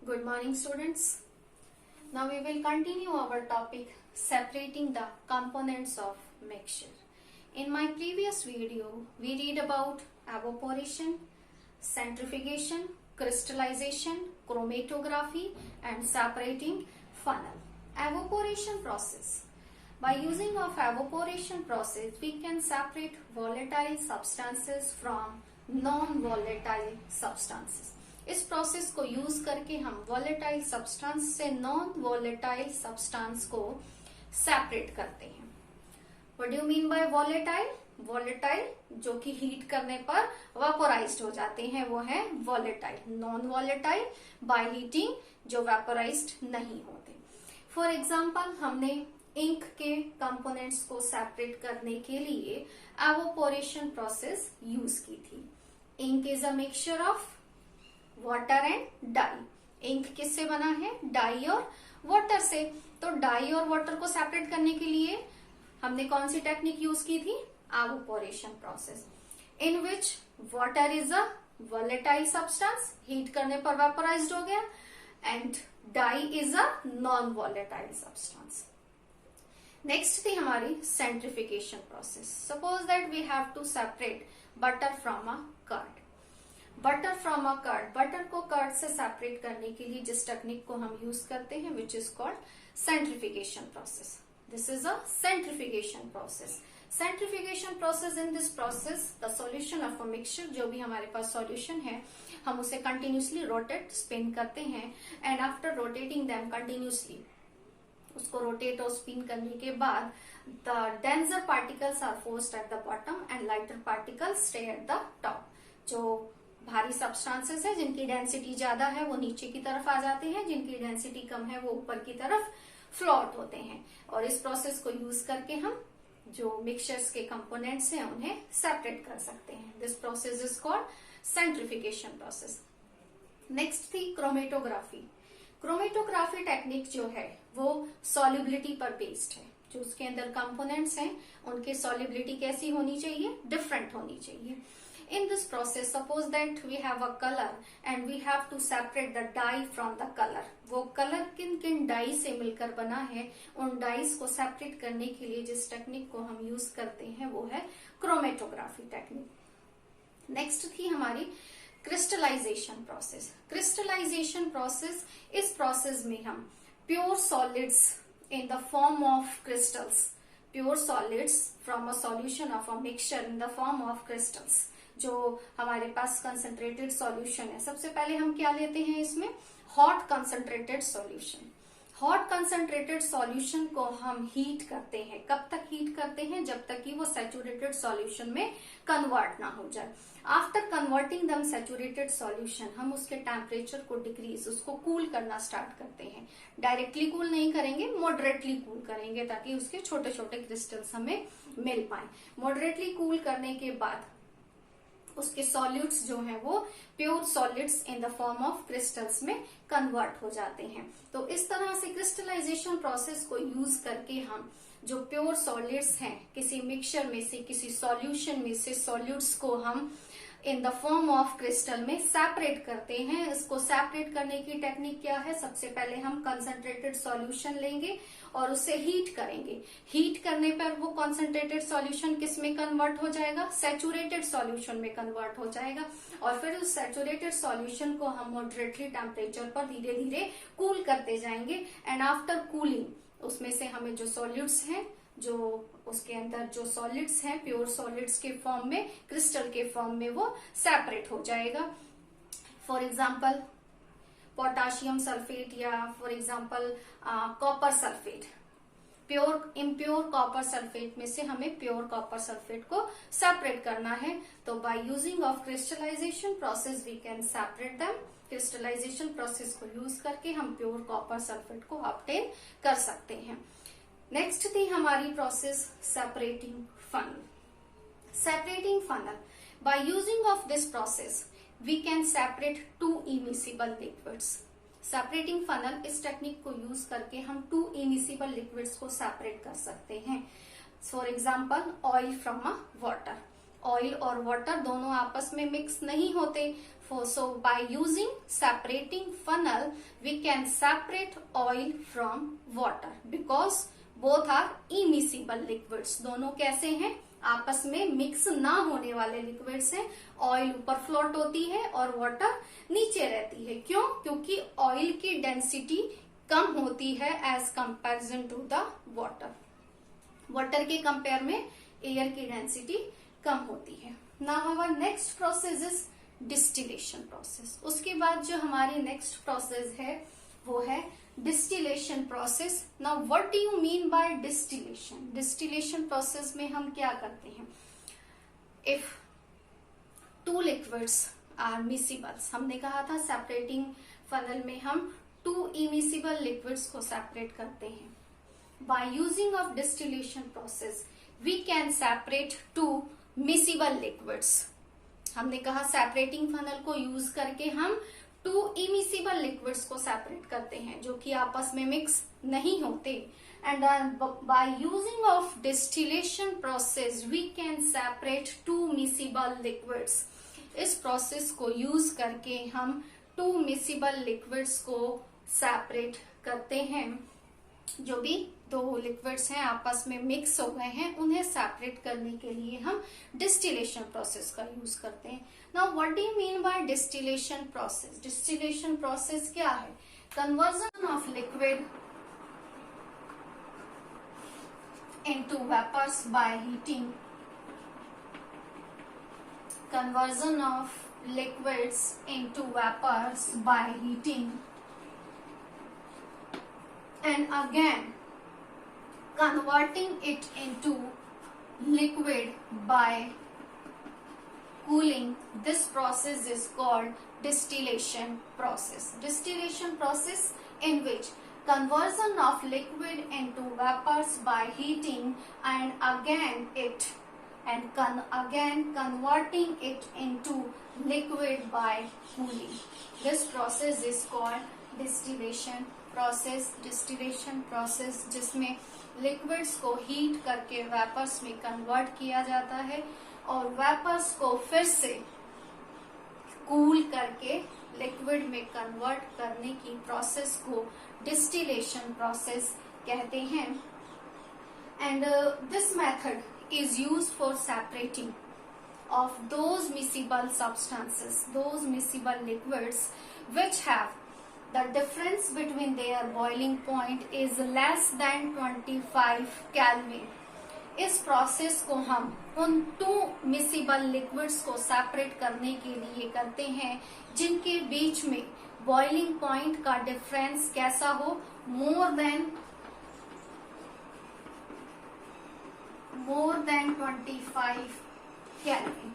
Good morning, students. Now we will continue our topic separating the components of mixture. In my previous video, we read about evaporation, centrifugation, crystallization, chromatography and separating funnel. Evaporation process. By using of evaporation process, we can separate volatile substances from non-volatile substances. इस process को use करके हम volatile substance से non volatile substance को separate करते हैं. What do you mean bye volatile? Volatile जो कि हीट करने पर वेपोराइज्ड हो जाते हैं वो है volatile. Non volatile by heating जो वेपोराइज्ड नहीं होते. फॉर एग्जाम्पल हमने इंक के कंपोनेंट्स को सेपरेट करने के लिए एवोपोरेशन प्रोसेस यूज की थी. Ink is a mixture of water and dye. Ink किससे बना है? डाई और वाटर से. तो डाई और वाटर को सेपरेट करने के लिए हमने कौन सी टेक्निक यूज की थी? Evaporation process, in which water is a volatile substance, heat करने पर वेपोराइज्ड हो गया, and dye is a non volatile substance. Next थी हमारी centrifugation process. Suppose that we have to separate butter from a curd. Butter from a curd. Butter को curd से separate करने के लिए जिस टेक्निक को हम यूज करते हैं which is called सेंट्रिफिकेशन process. This is a सेंट्रिफिकेशन process. सेंट्रिफिकेशन process, in this process the solution of a mixture, जो भी हमारे पास सॉल्यूशन है हम उसे कंटिन्यूसली रोटेट स्पिन करते हैं, and after rotating them continuously उसको रोटेट और स्पिन करने के बाद the denser particles are forced at the bottom and lighter particles stay at the top. जो भारी सब्सटेंसेस है जिनकी डेंसिटी ज्यादा है वो नीचे की तरफ आ जाते हैं, जिनकी डेंसिटी कम है वो ऊपर की तरफ फ्लोट होते हैं. और इस प्रोसेस को यूज करके हम जो मिक्सचर्स के कंपोनेंट्स हैं उन्हें सेपरेट कर सकते हैं. This process is called सेंट्रिफिकेशन process. Next थी क्रोमेटोग्राफी. क्रोमेटोग्राफी टेक्निक जो है वो सॉल्युबिलिटी पर बेस्ड है. जो उसके अंदर कंपोनेंट्स हैं उनकी सॉल्युबिलिटी कैसी होनी चाहिए? डिफरेंट होनी चाहिए. In this process, suppose that we have a color and we have to separate the dye from the color. वो कलर किन किन डाई से मिलकर बना है, उन डाइस को सेपरेट करने के लिए जिस टेक्निक को हम यूज करते हैं वो है क्रोमेटोग्राफी टेक्निक. नेक्स्ट थी हमारी क्रिस्टलाइजेशन प्रोसेस. क्रिस्टलाइजेशन प्रोसेस, इस प्रोसेस में हम pure solids in the form of crystals, pure solids from a solution of a mixture in the form of crystals, जो हमारे पास कंसंट्रेटेड सॉल्यूशन है. सबसे पहले हम क्या लेते हैं इसमें? Hot concentrated solution. Hot concentrated solution को हम हीट करते हैं. कब तक हीट करते हैं? जब तक कि वो सैचुरेटेड सॉल्यूशन में कन्वर्ट ना हो जाए. आफ्टर कन्वर्टिंग दम सैचुरेटेड सॉल्यूशन हम उसके टेम्परेचर को डिक्रीज, उसको कूल करना स्टार्ट करते हैं. डायरेक्टली कूल नहीं करेंगे, मॉडरेटली कूल करेंगे ताकि उसके छोटे छोटे क्रिस्टल्स हमें मिल पाए. मॉडरेटली कूल करने के बाद उसके सॉल्यूट्स जो हैं वो pure solids in the form of crystals में कन्वर्ट हो जाते हैं. तो इस तरह से क्रिस्टलाइजेशन प्रोसेस को यूज करके हम जो प्योर सॉलिड्स हैं किसी मिक्सचर में से, किसी सॉल्यूशन में से सॉल्यूट्स को हम in the form of crystal में सेपरेट करते हैं. इसको सेपरेट करने की टेक्निक क्या है? सबसे पहले हम कंसंट्रेटेड सॉल्यूशन लेंगे और उसे हीट करेंगे. हीट करने पर वो कंसंट्रेटेड सॉल्यूशन किस में कन्वर्ट हो जाएगा? सैचुरेटेड सॉल्यूशन में कन्वर्ट हो जाएगा. और फिर उस सैचुरेटेड सॉल्यूशन को हम मॉडरेटली टेम्परेचर पर धीरे धीरे कूल करते जाएंगे, एंड आफ्टर कूलिंग उसमें से हमें जो सॉल्यूट्स हैं, जो उसके अंदर जो सॉलिड्स हैं प्योर सॉलिड्स के फॉर्म में, क्रिस्टल के फॉर्म में वो सेपरेट हो जाएगा. फॉर एग्जाम्पल पोटाशियम सल्फेट या for example copper sulphate. Pure impure copper sulphate में से हमें प्योर कॉपर सल्फेट को सेपरेट करना है. तो by using of crystallisation process we can separate them. Crystallisation process को यूज करके हम प्योर कॉपर सल्फेट को ऑब्टेन कर सकते हैं. नेक्स्ट थी हमारी process separating funnel. Separating funnel, by using of this process we can separate two immiscible liquids. Separating funnel, इस टेक्निक को यूज करके हम टू इमिसिबल लिक्विड्स को सेपरेट कर सकते हैं. For example oil from a water. Oil और water दोनों आपस में मिक्स नहीं होते. So by using separating funnel we can separate oil from water because both are immiscible liquids. दोनों कैसे हैं? आपस में मिक्स ना होने वाले लिक्विड्स हैं. ऑयल ऊपर फ्लोट होती है और वाटर नीचे रहती है. क्यों? क्योंकि ऑयल की डेंसिटी कम होती है as comparison to the water. Water के कंपेयर में एयर की डेंसिटी कम होती है. Now our next process is distillation process. उसके बाद जो हमारी नेक्स्ट प्रोसेस है वो है distillation process. Now what do you mean by distillation? Distillation process में हम क्या करते हैं? If two liquids are miscibles, हमने कहा था सेपरेटिंग फनल में हम टू इमिसिबल लिक्विड्स को सेपरेट करते हैं. Bye using of distillation process we can separate two miscible liquids. हमने कहा सेपरेटिंग फनल को यूज करके हम टू इमिसिबल लिक्विड्स को सेपरेट करते हैं जो कि आपस में मिक्स नहीं होते. And by using of distillation process we can separate two miscible liquids. इस प्रोसेस को यूज करके हम टू मिसिबल लिक्विड्स को सेपरेट करते हैं. जो भी दो लिक्विड्स हैं आपस में मिक्स हो गए हैं उन्हें सेपरेट करने के लिए हम डिस्टिलेशन प्रोसेस का यूज करते हैं. Now what do you mean by distillation process? Distillation process क्या है? Conversion of liquid into vapours by heating. Conversion of liquids into vapours by heating and again converting it into liquid by cooling. This process is called distillation process. Distillation process in which conversion of liquid into vapors by heating and again converting it into liquid by cooling. This process is called distillation process. Distillation process जिसमें liquids को heat करके vapours में convert किया जाता है और vapours को फिर से कूल करके लिक्विड में कन्वर्ट करने की प्रोसेस को डिस्टिलेशन प्रोसेस कहते हैं. And this method is used for separating of those miscible substances, those miscible liquids which have the difference between their boiling point is less than 25 Kelvin. इस process को हम उन to miscible liquids को separate करने के लिए करते हैं जिनके बीच में बॉइलिंग पॉइंट का डिफरेंस कैसा हो? More than 25 kelvin.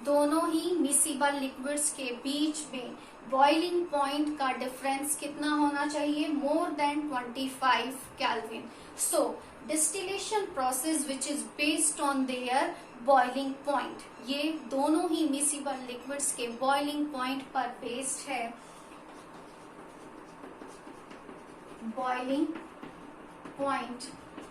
दोनों ही मिसिबल लिक्विड्स के बीच में बॉइलिंग पॉइंट का डिफरेंस कितना होना चाहिए? More than 25 kelvin. So distillation process which is based on their boiling point, ये दोनों ही मिसिबल लिक्विड्स के बॉइलिंग पॉइंट पर बेस्ड है. बॉइलिंग पॉइंट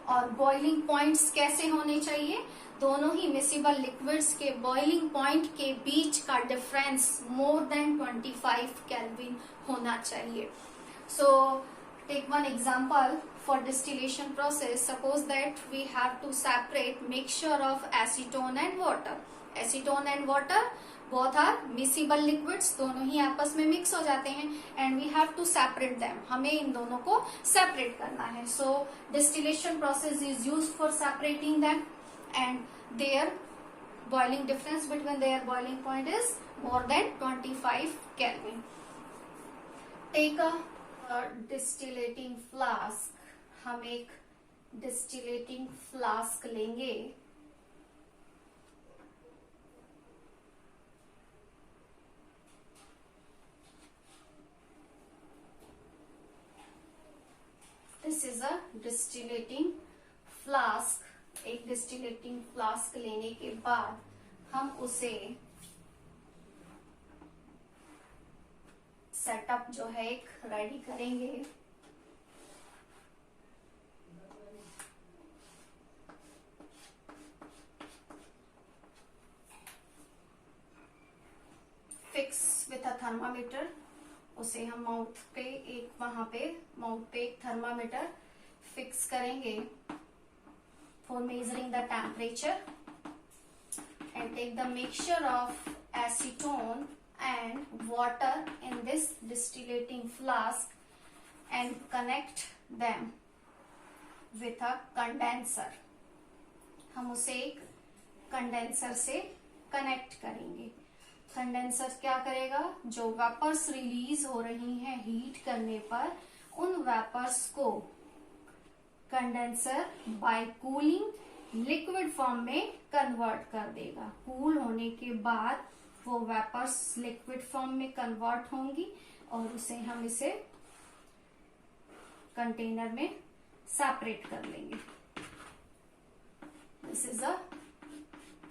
और बॉइलिंग पॉइंट्स कैसे होने चाहिए? दोनों ही मिसिबल लिक्विड्स के बॉइलिंग पॉइंट के बीच का डिफरेंस मोर देन 25 केल्विन होना चाहिए. So take one example for distillation process. Suppose that we have to separate mixture of acetone and water. Acetone and water both are miscible liquids, दोनों ही आपस में mix हो जाते हैं and we have to separate them. हमें इन दोनों को सेपरेट करना है. So distillation process is used for separating them and their boiling difference between their boiling point is more than 25 Kelvin. Take a distillating flask. हम एक distillating flask लेंगे. This is a distillating flask. एक डिस्टिलेटिंग flask लेने के बाद हम उसे setup जो है एक रेडी करेंगे. थर्मामीटर, उसे हम माउथ पे एक माउथ पे एक थर्मामीटर फिक्स करेंगे for measuring the temperature and take the mixture of acetone and water in this distillating flask and connect them with a condenser. हम उसे एक कंडेंसर से कनेक्ट करेंगे। कंडेंसर क्या करेगा, जो वेपर्स रिलीज हो रही हैं हीट करने पर, उन वेपर्स को condenser by cooling liquid form में कन्वर्ट कर देगा। कूल होने के बाद वो वेपर्स लिक्विड फॉर्म में कन्वर्ट होंगी और हम इसे कंटेनर में सेपरेट कर लेंगे। This is a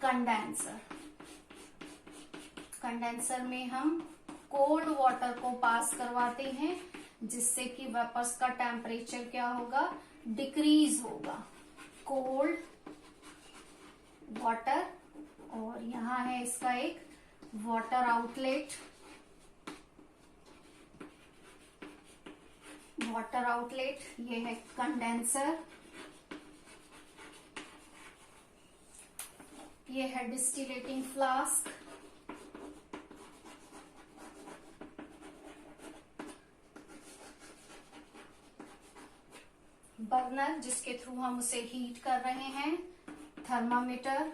condenser. Condenser में हम कोल्ड वाटर को पास करवाते हैं जिससे कि वेपर्स का टेम्परेचर क्या होगा, डिक्रीज होगा। कोल्ड वाटर, और यहाँ है इसका एक वाटर आउटलेट। वाटर आउटलेट, ये है कंडेंसर, ये है डिस्टिलेटिंग फ्लास्क, बर्नर जिसके थ्रू हम उसे हीट कर रहे हैं, थर्मामीटर।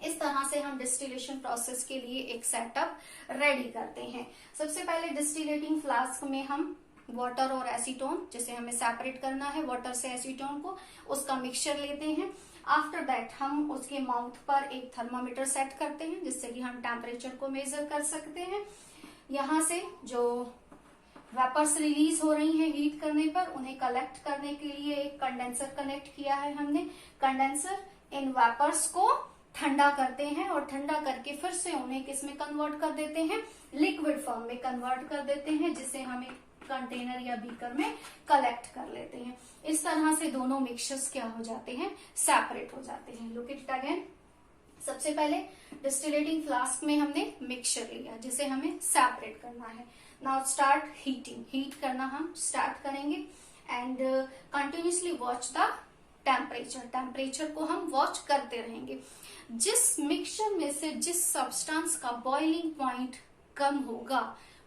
इस तरह से हम डिस्टिलेशन प्रोसेस के लिए एक सेटअप रेडी करते हैं। सबसे पहले डिस्टिलेटिंग फ्लास्क में हम वाटर और एसीटोन, जिसे हमें सेपरेट करना है वाटर से एसीटोन को, उसका मिक्सचर लेते हैं। आफ्टर दैट हम उसके माउथ पर एक थर्मामीटर सेट करते हैं जिससे कि हम टेम्परेचर को मेजर कर सकते हैं। यहाँ से जो वेपर्स रिलीज हो रही हैं हीट करने पर, उन्हें कलेक्ट करने के लिए एक कंडेंसर कनेक्ट किया है हमने। कंडेंसर इन वेपर्स को ठंडा करते हैं और ठंडा करके फिर से उन्हें किस में कन्वर्ट कर देते हैं, लिक्विड फॉर्म में कन्वर्ट कर देते हैं, जिसे हम एक कंटेनर या बीकर में कलेक्ट कर लेते हैं। इस तरह से दोनों मिक्सचर्स क्या हो जाते हैं, सेपरेट हो जाते हैं। Look it again. सबसे पहले डिस्टिलेटिंग फ्लास्क में हमने मिक्सचर लिया जिसे हमें सेपरेट करना है। Now start heating. हीट करना हम स्टार्ट करेंगे and continuously watch the temperature. Temperature को हम वॉच करते रहेंगे। जिस मिक्सचर में से जिस सब्सटेंस का बॉइलिंग पॉइंट कम होगा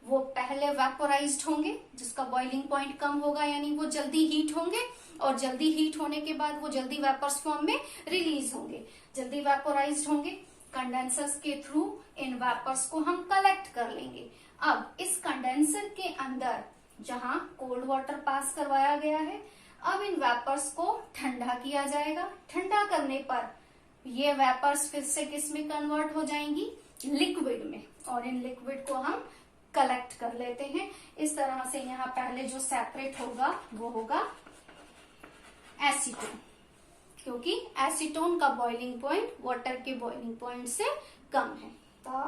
वो पहले वेपोराइज्ड होंगे, जिसका बॉइलिंग पॉइंट कम होगा यानी वो जल्दी हीट होंगे, और जल्दी हीट होने के बाद वो जल्दी वेपर्स फॉर्म में रिलीज होंगे, जल्दी वेपोराइज्ड होंगे। कंडेंसर्स के थ्रू इन वेपर्स को हम कलेक्ट कर लेंगे। अब इस कंडेंसर के अंदर जहां कोल्ड वाटर पास करवाया गया है, अब इन वेपर्स को ठंडा किया जाएगा। ठंडा करने पर ये वेपर्स फिर से किस में कन्वर्ट हो जाएंगी, लिक्विड में, और इन लिक्विड को हम कलेक्ट कर लेते हैं। इस तरह से यहाँ पहले जो सेपरेट होगा वो होगा एसीटोन, क्योंकि एसीटोन का बॉइलिंग पॉइंट वाटर के बॉइलिंग पॉइंट से कम है। तो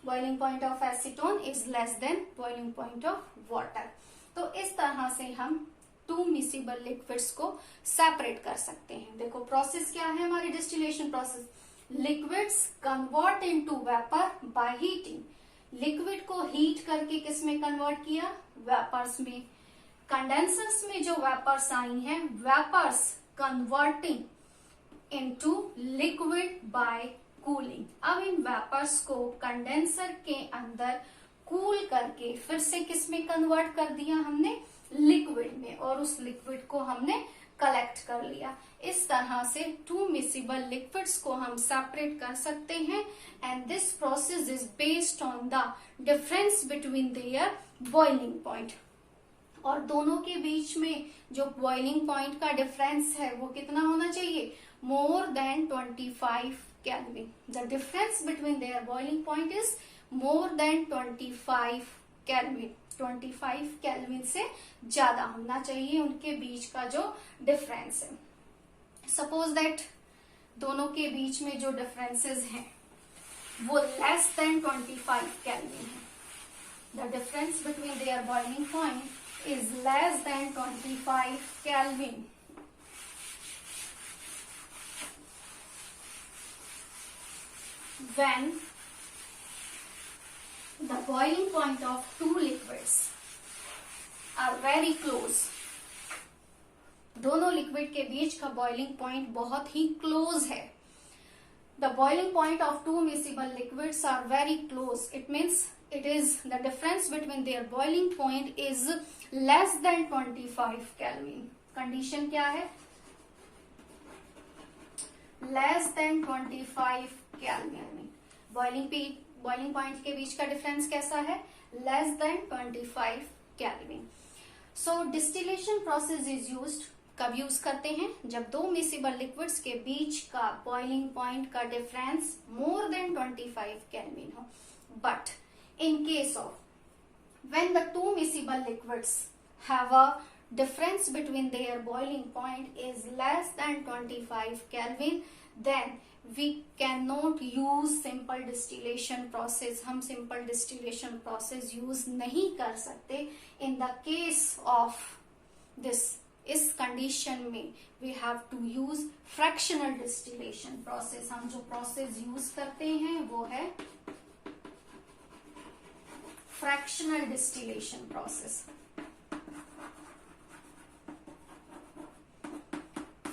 boiling point of acetone is less than boiling point of water. तो इस तरह से हम टू मिसिबल लिक्विड्स को सेपरेट कर सकते हैं। देखो प्रोसेस क्या है हमारी distillation process. Liquids convert into vapour by heating. Liquid को हीट करके किस में कन्वर्ट किया, वेपर्स में। कंडेंसर्स में जो वेपर्स आई हैं, vapours converting into liquid by cooling. अब इन वेपर्स को कंडेंसर के अंदर कूल करके फिर से किस में कन्वर्ट कर दिया हमने, लिक्विड में, और उस लिक्विड को हमने कलेक्ट कर लिया। इस तरह से टू मिसिबल लिक्विड्स को हम सेपरेट कर सकते हैं and this process is based on the difference between their boiling point. और दोनों के बीच में जो बॉइलिंग पॉइंट का डिफरेंस है वो कितना होना चाहिए, more than 25 kelvin. The difference between their boiling point is more than 25 kelvin. 25 kelvin से ज्यादा होना चाहिए उनके बीच का जो डिफरेंस है। सपोज दैट दोनों के बीच में जो डिफरेंसेस हैं वो लेस देन 25 केल्विन है। The difference between their boiling point is less than 25 kelvin. when the boiling point of two liquids are very close, दोनों लिक्विड के बीच का बॉइलिंग पॉइंट बहुत ही क्लोज है. The boiling point of two miscible liquids are very close. It means it is the difference between their boiling point is less than 25 Kelvin. Condition क्या है? Less than 25 Kelvin. Boiling point के बीच का difference कैसा है? Less than 25 kelvin. So distillation process is used. कब use करते हैं? जब दो मिसिबल लिक्विड्स के बीच का बॉइलिंग पॉइंट का डिफरेंस मोर देन 25 केल्विन हो. But in case of when the two miscible liquids have a difference between their boiling point is less than 25 Kelvin, then we cannot use simple distillation process. हम simple distillation process use नहीं कर सकते. In the case of this, इस condition में we have to use fractional distillation process. हम जो process use करते हैं वो है fractional distillation process.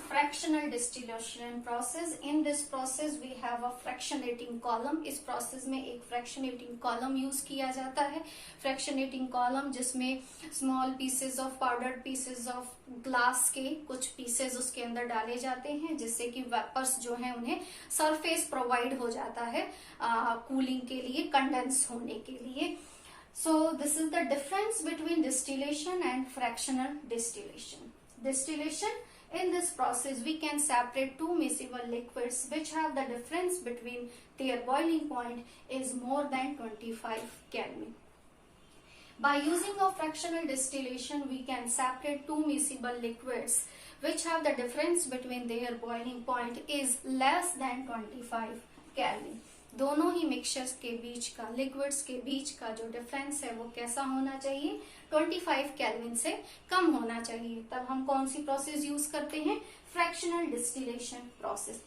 Fractional distillation process. In this process we have a fractionating column. इस process में एक fractionating column use किया जाता है. Fractionating column जिसमें small pieces of powdered pieces of glass के कुछ pieces उसके अंदर डाले जाते हैं जिससे कि vapors जो है उन्हें surface provide हो जाता है cooling के लिए, condense होने के लिए. So this is the difference between distillation and fractional distillation. Distillation, in this process we can separate two miscible liquids which have the difference between their boiling point is more than 25 Kelvin. By using of fractional distillation we can separate two miscible liquids which have the difference between their boiling point is less than 25 Kelvin. दोनों ही mixtures के बीच का, liquids के बीच का जो difference है वो कैसा होना चाहिए? 25 केल्विन से कम होना चाहिए. तब हम कौन सी प्रोसेस यूज करते हैं? Fractional distillation process.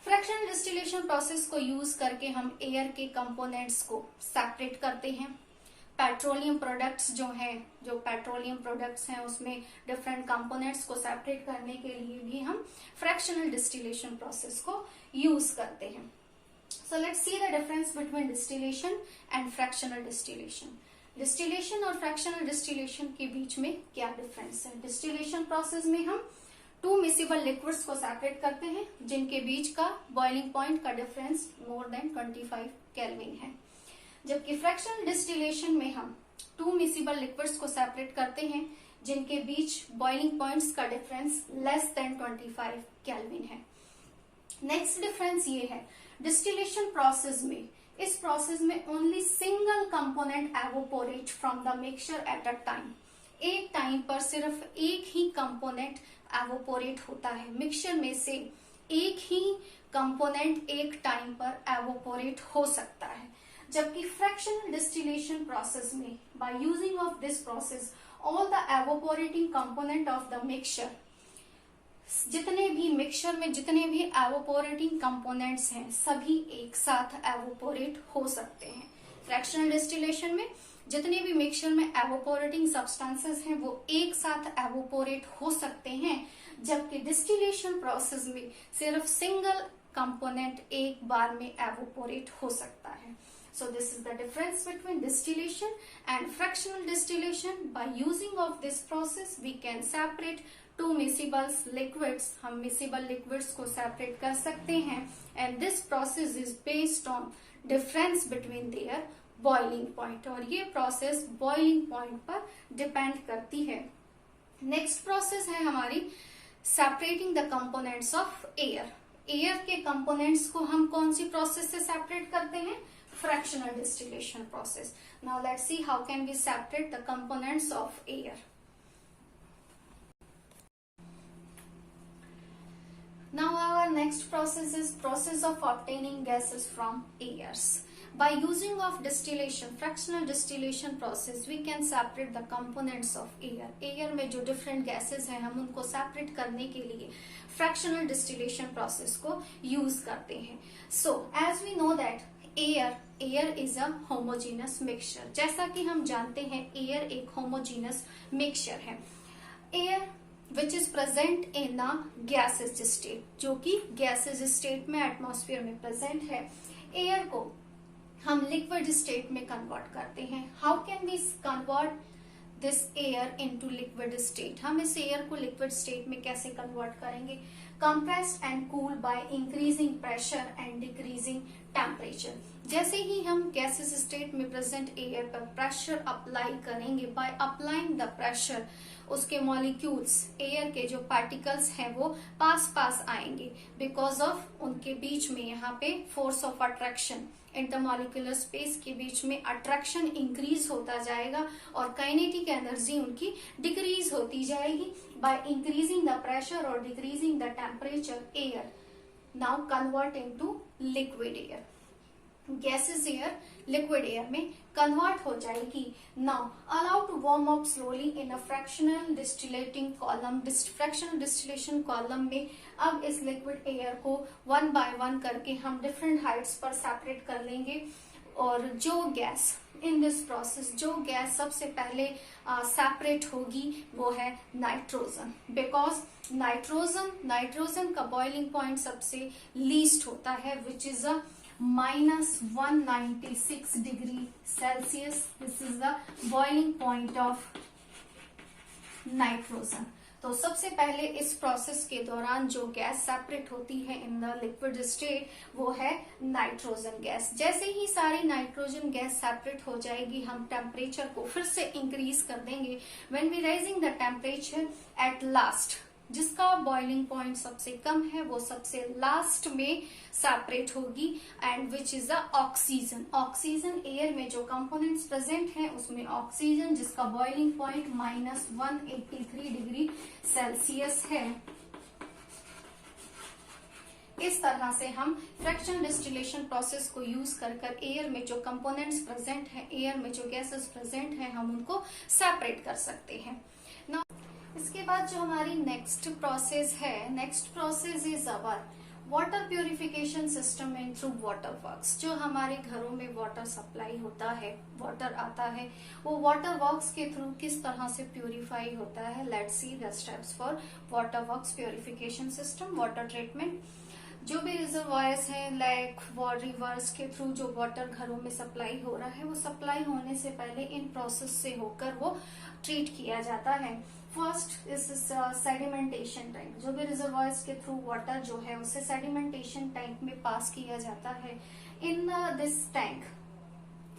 Fractional distillation process को यूज करके हम एयर के कंपोनेंट्स को सेपरेट करते हैं. पेट्रोलियम प्रोडक्ट्स जो हैं, जो पेट्रोलियम प्रोडक्ट्स हैं उसमें डिफरेंट कंपोनेंट्स को सेपरेट करने के लिए भी हम फ्रैक्शनल डिस्टिलेशन प्रोसेस को यूज करते हैं. So let's see the difference between distillation and fractional distillation. Distillation और fractional distillation के बीच में क्या डिफरेंस है? Distillation process में हम two miscible liquids को separate करते हैं जिनके बीच का boiling point का difference more than 25 Kelvin है. जबकि fractional distillation में हम two miscible liquids को separate करते हैं जिनके बीच boiling points का difference less than 25 Kelvin है. नेक्स्ट डिफरेंस ये है, डिस्टिलेशन प्रोसेस में, इस प्रोसेस में only single component evaporate from the mixture at a time. एक टाइम पर सिर्फ एक ही कंपोनेंट एवोपोरेट होता है. मिक्सचर में से एक ही कंपोनेंट एक टाइम पर एवोपोरेट हो सकता है. जबकि फ्रैक्शनल डिस्टिलेशन प्रोसेस में by using of this process all the evaporating component of the mixture, जितने भी मिक्सचर में जितने भी एवोपोरेटिंग कंपोनेंट्स हैं सभी एक साथ एवोपोरेट हो सकते हैं. फ्रैक्शनल डिस्टिलेशन में जितने भी मिक्सचर में एवोपोरेटिंग सब्सटेंसेस हैं वो एक साथ एवोपोरेट हो सकते हैं, जबकि डिस्टिलेशन प्रोसेस में सिर्फ सिंगल कंपोनेंट एक बार में एवोपोरेट हो सकता है. So this is the difference between distillation and fractional distillation. By using of this process we can separate two miscible liquids. हम miscible liquids को separate कर सकते हैं and this process is based on difference between their boiling point. और ये process boiling point पर depend करती है. Next process है हमारी separating the components of air. Air के components को हम कौन सी process से separate करते हैं? Fractional distillation process. Now let's see how can we separate the components of air. Now our next process is process of obtaining gases from airs. By using of distillation, fractional distillation process, we can separate the components of air. Air में जो different gases हैं हम उनको separate करने के लिए fractional distillation process को use करते हैं. So as we know that air is a homogeneous mixture. जैसा कि हम जानते हैं air एक homogeneous mixture है. Air which is present in a gaseous state, जो कि gaseous state में atmosphere में present है. air को हम लिक्विड स्टेट में कन्वर्ट करते हैं. How can we convert this air into liquid state? हम इस एयर को लिक्विड स्टेट में कैसे कन्वर्ट करेंगे? Compressed and cool by increasing pressure and decreasing temperature. जैसे ही हम गैसेस स्टेट में प्रेजेंट एयर पर प्रेशर अप्लाई करेंगे, बाय अप्लाइंग द प्रेशर उसके मॉलिक्यूल्स, एयर के जो पार्टिकल्स हैं वो पास आएंगे. बिकॉज ऑफ उनके बीच में यहाँ पे force of attraction, intermolecular space के बीच में अट्रैक्शन इंक्रीज होता जाएगा और काइनेटिक एनर्जी उनकी डिक्रीज होती जाएगी. बाय इंक्रीजिंग द प्रेशर और decreasing the temperature, air now convert into liquid air. Gases air liquid air में कन्वर्ट हो जाएगी. Now allow to warm up slowly in a fractional distillating column. Fractional distillation column में अब इस liquid air को one by one करके हम different Heights पर सेपरेट कर लेंगे. और जो गैस इन दिस प्रोसेस, जो गैस सबसे पहले सेपरेट होगी वो है नाइट्रोजन. बिकॉज नाइट्रोजन का बॉइलिंग पॉइंट सबसे लीस्ट होता है, which is a -196 degree Celsius. This is the boiling point of nitrogen. तो सबसे पहले इस प्रोसेस के दौरान जो गैस सेपरेट होती है इन द लिक्विड स्टेट वो है नाइट्रोजन गैस. जैसे ही सारी नाइट्रोजन गैस सेपरेट हो जाएगी हम टेम्परेचर को फिर से इंक्रीज कर देंगे. When we rising the temperature at last, जिसका बॉइलिंग पॉइंट सबसे कम है वो सबसे लास्ट में सेपरेट होगी. And which is the oxygen. Oxygen air में जो कंपोनेंट्स प्रेजेंट हैं उसमें ऑक्सीजन, जिसका बॉइलिंग पॉइंट -183 डिग्री सेल्सियस है. इस तरह से हम फ्रैक्शनल डिस्टिलेशन प्रोसेस को यूज कर एयर में जो कंपोनेंट्स प्रेजेंट हैं, एयर में जो गैसेस प्रेजेंट हैं, हम उनको सेपरेट कर सकते हैं. इसके बाद जो हमारी नेक्स्ट प्रोसेस है, next process is our water purification system in through water works. जो हमारे घरों में वाटर सप्लाई होता है, वाटर आता है, वो वाटर वर्क्स के थ्रू किस तरह से प्यूरिफाई होता है. Let's see the steps for water works purification system. Water treatment, जो भी रिजर्वायर्स हैं, लेक, रिवर्स के थ्रू जो वाटर घरों में सप्लाई हो रहा है, वो सप्लाई होने से पहले इन प्रोसेस से होकर वो ट्रीट किया जाता है. First is sedimentation tank. जो भी रिजर्वायर्स के थ्रू वाटर जो है उसे सेडिमेंटेशन टैंक में पास किया जाता है. इन दिस टैंक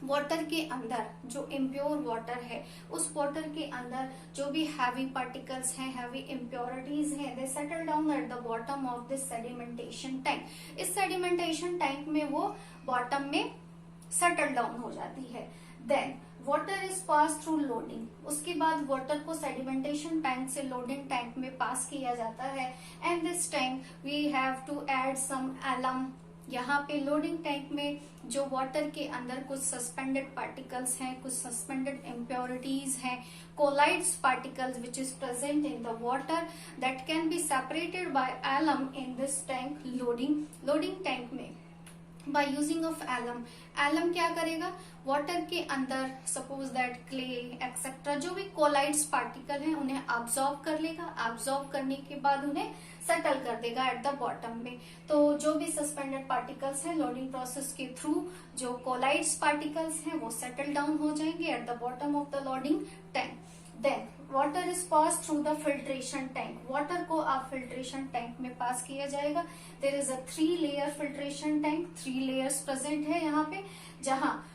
वाटर के अंदर जो इम्प्योर वाटर है, उस वाटर के अंदर जो भी हैवी पार्टिकल्स हैं, हैवी इम्प्योरिटीज हैं, they settle down at the bottom of this sedimentation tank. इस सेडिमेंटेशन टैंक में वो बॉटम में सेटल डाउन हो जाती है. Then water is pass through loading. उसके बाद वाटर को सेडिमेंटेशन टैंक से लोडिंग टैंक में पास किया जाता है. And this tank we have to add some alum. यहाँ पे लोडिंग टैंक में जो वाटर के अंदर कुछ सस्पेंडेड पार्टिकल्स हैं, कुछ सस्पेंडेड इम्प्योरिटीज हैं, colloids particles which is present in the water that can be separated by alum in this tank. Loading tank में by using of alum. Alum क्या करेगा, वाटर के अंदर सपोज दैट क्ले एक्सेट्रा जो भी collides particle हैं उन्हें absorb कर लेगा. ऑब्जॉर्व करने के बाद उन्हें सेटल कर देगा एट द बॉटम में. तो जो भी सस्पेंडेड पार्टिकल्स हैं, लोडिंग प्रोसेस के थ्रू जो कोलाइड्स पार्टिकल्स हैं वो सेटल डाउन हो जाएंगे at the bottom of the loading tank. Then water is pass through the filtration tank. Water को आप फिल्ट्रेशन टैंक में पास किया जाएगा. There is a 3 layer filtration tank. 3 layers present है यहाँ पे, जहाँ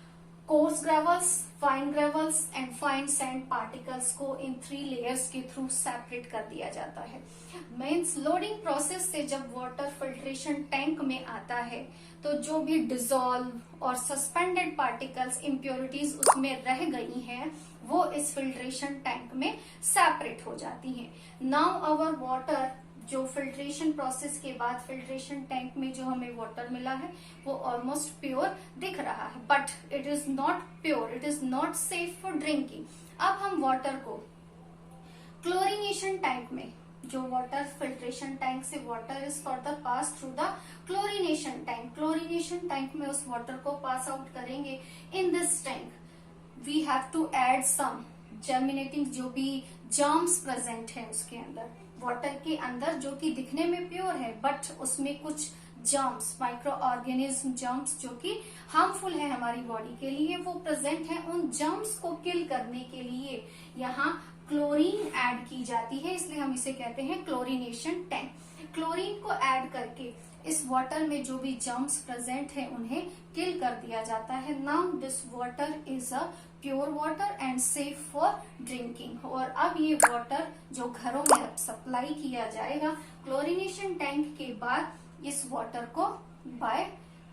coarse gravels, fine gravels and fine sand particles को इन 3 लेयर्स के थ्रू सेपरेट कर दिया जाता है. मीन्स लोडिंग प्रोसेस से जब वाटर फिल्ट्रेशन टैंक में आता है तो जो भी डिसॉल्व और सस्पेंडेड पार्टिकल्स, इम्प्योरिटीज उसमें रह गई हैं, वो इस फिल्ट्रेशन टैंक में सेपरेट हो जाती हैं. नाउ आवर वाटर जो फिल्ट्रेशन प्रोसेस के बाद फिल्ट्रेशन टैंक में जो हमें वाटर मिला है वो ऑलमोस्ट प्योर दिख रहा है, but it is not pure, it is not safe for drinking. अब हम वाटर को क्लोरीनेशन टैंक में, जो वाटर फिल्ट्रेशन टैंक से water is further pass through the chlorination tank, chlorination tank में उस वाटर को पास आउट करेंगे। In this tank we have to add some germinating, जो भी जर्म्स प्रेजेंट है उसके अंदर, वाटर के अंदर, जो कि दिखने में प्योर है बट उसमें कुछ जर्म्स, माइक्रो ऑर्गेनिज्म जर्म्स जो कि हार्मफुल है हमारी बॉडी के लिए, वो प्रेजेंट है। उन जर्म्स को किल करने के लिए यहाँ क्लोरीन ऐड की जाती है, इसलिए हम इसे कहते हैं क्लोरीनेशन टैंक। क्लोरीन को ऐड करके इस वाटर में जो भी जर्म्स प्रेजेंट है उन्हें किल कर दिया जाता है। Now this water is a pure water and safe for drinking. और अब ये वाटर जो घरों में अब सप्लाई किया जाएगा क्लोरीनेशन टैंक के बाद, इस वाटर को बाय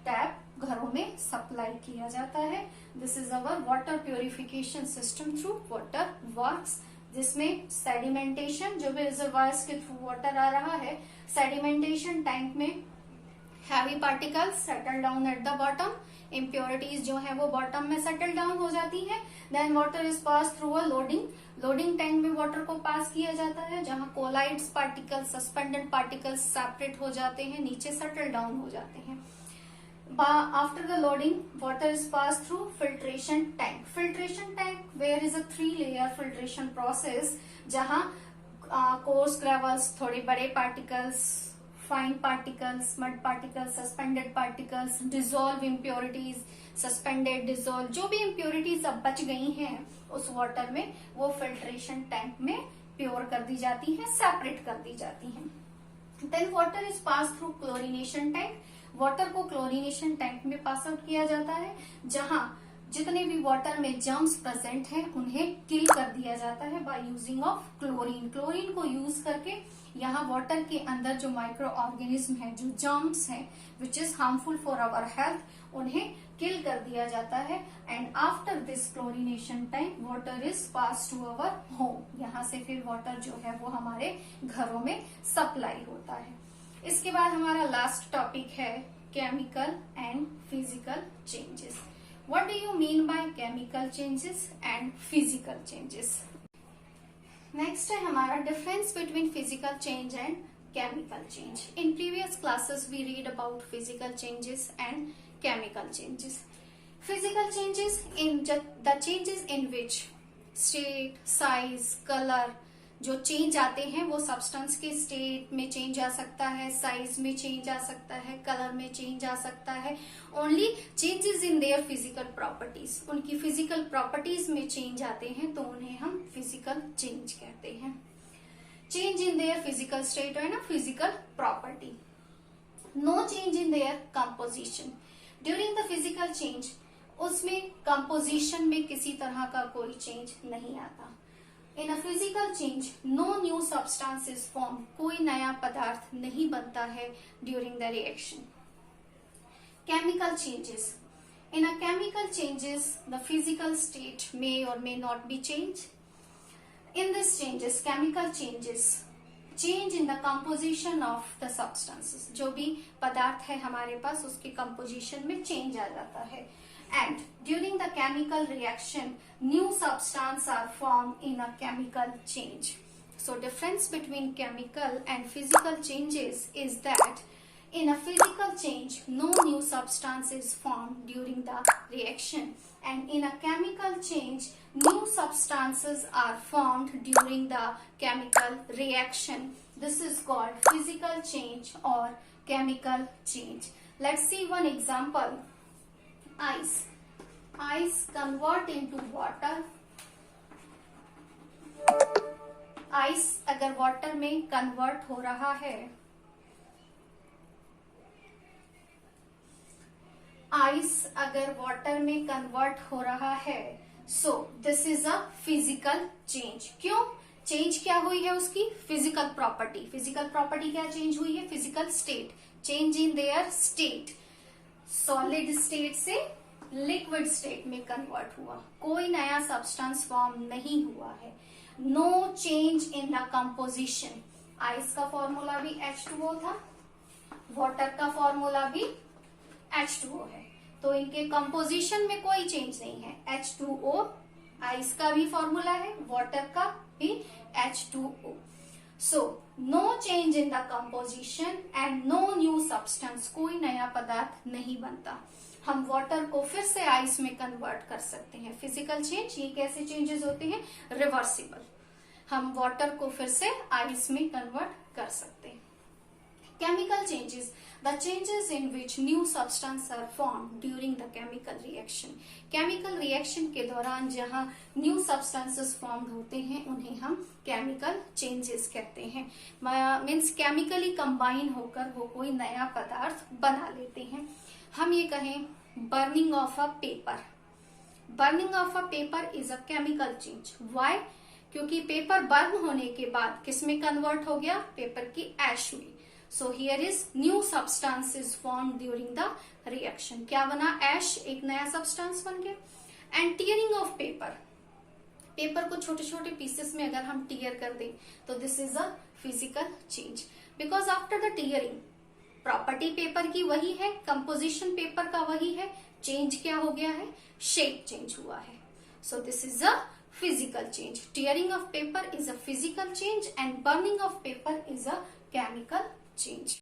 टैप घरों में सप्लाई किया जाता है। This is our water purification system through water works, जिसमें सेडिमेंटेशन, जो भी रिजर्वायर्स के थ्रू वाटर आ रहा है, सेडिमेंटेशन टैंक में heavy particles settle down at the bottom, impurities जो है वो बॉटम में सेटल डाउन हो जाती है। Then water is pass through a loading tank में वाटर को पास किया जाता है, जहां colloids particles, suspended particles separate हो जाते हैं, नीचे सेटल डाउन हो जाते हैं। After the loading, water is passed through filtration tank. Filtration tank, where is a 3-layer filtration process, जहाँ coarse gravels, थोड़े बड़े particles, fine particles, mud particles, suspended particles, dissolve impurities, suspended, dissolve, जो भी impurities अब बच गई हैं उस water में, वो filtration tank में pure कर दी जाती है, separate कर दी जाती है। Then water is passed through chlorination tank. Water को क्लोरीनेशन टैंक में पास आउट किया जाता है, जहां जितने भी वाटर में जर्म्स प्रेजेंट हैं उन्हें किल कर दिया जाता है bye using of chlorine. Chlorine को यूज करके यहाँ वाटर के अंदर जो माइक्रो ऑर्गेनिज्म है, जो जर्म्स हैं which is harmful for our health, उन्हें किल कर दिया जाता है। And after this chlorination tank water is pass to our home. यहाँ से फिर वाटर जो है वो हमारे घरों में सप्लाई होता है। इसके बाद हमारा लास्ट टॉपिक है chemical and physical changes. What do you mean by chemical changes and physical changes? Next है हमारा difference between physical change and chemical change. In previous classes we read about physical changes and chemical changes. Physical changes in the changes in which state, size, colour, जो change आते हैं वो substance के state में change आ सकता है, size में चेंज आ सकता है, कलर में चेंज आ सकता है। Only changes in their physical properties, उनकी फिजिकल प्रॉपर्टीज में चेंज आते हैं तो उन्हें हम फिजिकल चेंज कहते हैं। Change in their physical state है ना, physical property. No change in their composition. During the physical change, उसमें कंपोजिशन में किसी तरह का कोई चेंज नहीं आता। In a physical change no new substance is form, कोई नया पदार्थ नहीं बनता है during the reaction. Chemical changes, in a chemical changes the physical state may और may not be change. In this changes, chemical changes, change in the composition of the substances, जो भी पदार्थ है हमारे पास उसके कंपोजिशन में चेंज आ जाता है। And during the chemical reaction, new substances are formed in a chemical change. So difference between chemical and physical changes is that in a physical change, no new substance is formed during the reaction, and in a chemical change, new substances are formed during the chemical reaction. This is called physical change or chemical change. Let's see one example. Ice convert into water. Ice अगर water में convert हो रहा है, ice अगर water में convert हो रहा है, so this is a physical change. क्यों चेंज क्या हुई है? उसकी फिजिकल प्रॉपर्टी। फिजिकल प्रॉपर्टी क्या चेंज हुई है? Physical state, change in their state. Solid state से लिक्विड स्टेट में कन्वर्ट हुआ, कोई नया सब्सटेंस फॉर्म नहीं हुआ है। No change in the composition, ice का फॉर्मूला भी H2O था, वाटर का फॉर्मूला भी H2O है, तो इनके कंपोजिशन में कोई चेंज नहीं है। H2O आइस का भी फॉर्मूला है, वाटर का भी H2O। So no change in the composition and no new substance, कोई नया पदार्थ नहीं बनता। हम वाटर को फिर से आइस में कन्वर्ट कर सकते हैं। फिजिकल चेंज, ये कैसे चेंजेस होते हैं? रिवर्सिबल। हम वाटर को फिर से आइस में कन्वर्ट कर सकते हैं। Chemical changes, the changes in which new substance are formed during the chemical reaction। Chemical reaction के दौरान जहां न्यू सब्सटेंसेस फॉर्म होते हैं उन्हें हम केमिकल चेंजेस कहते हैं। मीन्स केमिकली कंबाइन होकर वो कोई नया पदार्थ बना लेते हैं। हम ये कहें burning of a paper, burning of a paper is a chemical change. Why? क्योंकि पेपर बर्न होने के बाद किस में कन्वर्ट हो गया? पेपर की एश में। So here is new substance is formed during the reaction। क्या बना? एश, एक नया सब्सटेंस बन गया। And tearing of paper, paper को छोटे छोटे पीसेस में अगर हम टीयर कर दें तो this is a physical change, because after the tearing property paper की वही है, कंपोजिशन पेपर का वही है, चेंज क्या हो गया है? शेप चेंज हुआ है। So this is a physical change। Tearing of paper is a physical change and burning of paper is a chemical change।